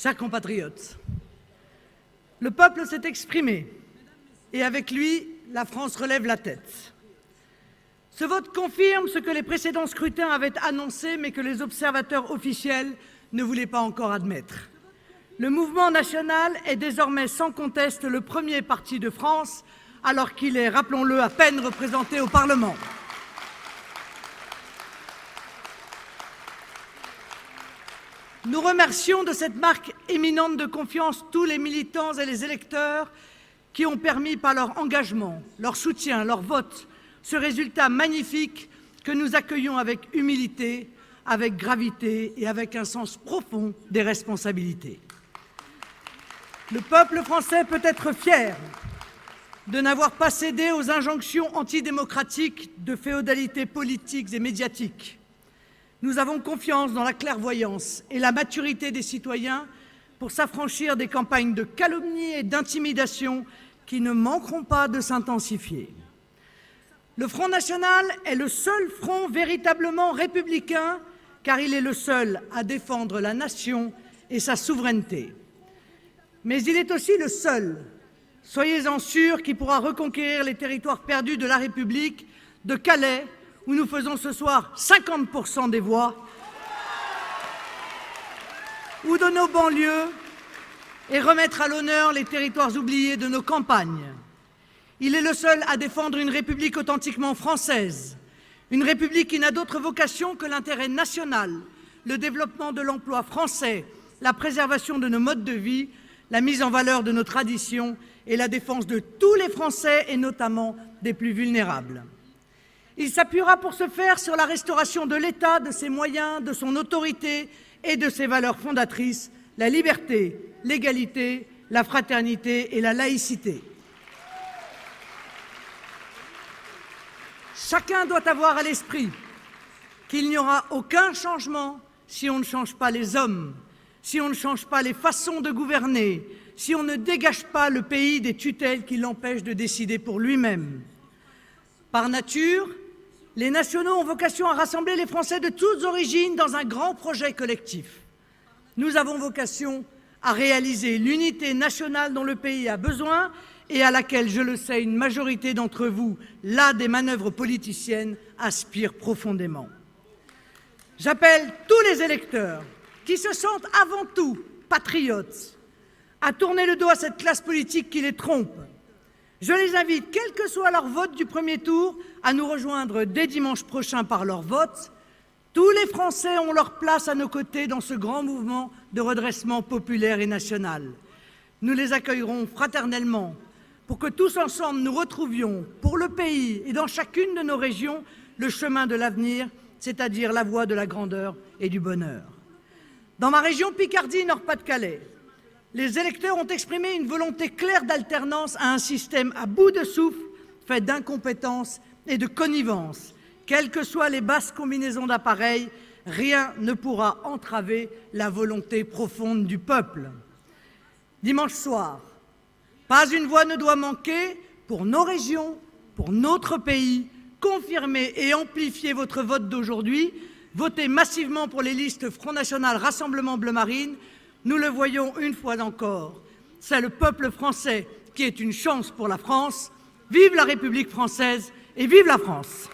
Chers compatriotes, le peuple s'est exprimé et avec lui, la France relève la tête. Ce vote confirme ce que les précédents scrutins avaient annoncé mais que les observateurs officiels ne voulaient pas encore admettre. Le mouvement national est désormais sans conteste le premier parti de France alors qu'il est, rappelons-le, à peine représenté au Parlement. Nous remercions de cette marque éminente de confiance tous les militants et les électeurs qui ont permis par leur engagement, leur soutien, leur vote, ce résultat magnifique que nous accueillons avec humilité, avec gravité et avec un sens profond des responsabilités. Le peuple français peut être fier de n'avoir pas cédé aux injonctions antidémocratiques de féodalité politiques et médiatiques. Nous avons confiance dans la clairvoyance et la maturité des citoyens pour s'affranchir des campagnes de calomnie et d'intimidation qui ne manqueront pas de s'intensifier. Le Front national est le seul front véritablement républicain car il est le seul à défendre la nation et sa souveraineté. Mais il est aussi le seul, soyez-en sûrs, qui pourra reconquérir les territoires perdus de la République, de Calais, où nous faisons ce soir 50% des voix, ou de nos banlieues, et remettre à l'honneur les territoires oubliés de nos campagnes. Il est le seul à défendre une République authentiquement française, une République qui n'a d'autre vocation que l'intérêt national, le développement de l'emploi français, la préservation de nos modes de vie, la mise en valeur de nos traditions et la défense de tous les Français et notamment des plus vulnérables. Il s'appuiera pour ce faire sur la restauration de l'État, de ses moyens, de son autorité et de ses valeurs fondatrices, la liberté, l'égalité, la fraternité et la laïcité. Chacun doit avoir à l'esprit qu'il n'y aura aucun changement si on ne change pas les hommes, si on ne change pas les façons de gouverner, si on ne dégage pas le pays des tutelles qui l'empêchent de décider pour lui-même. Par nature, les nationaux ont vocation à rassembler les Français de toutes origines dans un grand projet collectif. Nous avons vocation à réaliser l'unité nationale dont le pays a besoin et à laquelle, je le sais, une majorité d'entre vous, là des manœuvres politiciennes, aspire profondément. J'appelle tous les électeurs qui se sentent avant tout patriotes à tourner le dos à cette classe politique qui les trompe. Je les invite, quel que soit leur vote du premier tour, à nous rejoindre dès dimanche prochain par leur vote. Tous les Français ont leur place à nos côtés dans ce grand mouvement de redressement populaire et national. Nous les accueillerons fraternellement pour que tous ensemble nous retrouvions, pour le pays et dans chacune de nos régions, le chemin de l'avenir, c'est-à-dire la voie de la grandeur et du bonheur. Dans ma région Picardie-Nord-Pas-de-Calais, les électeurs ont exprimé une volonté claire d'alternance à un système à bout de souffle, fait d'incompétence et de connivence. Quelles que soient les basses combinaisons d'appareils, rien ne pourra entraver la volonté profonde du peuple. Dimanche soir, pas une voix ne doit manquer pour nos régions, pour notre pays. Confirmez et amplifiez votre vote d'aujourd'hui. Votez massivement pour les listes Front National Rassemblement Bleu Marine. Nous le voyons une fois encore, c'est le peuple français qui est une chance pour la France. Vive la République française et vive la France!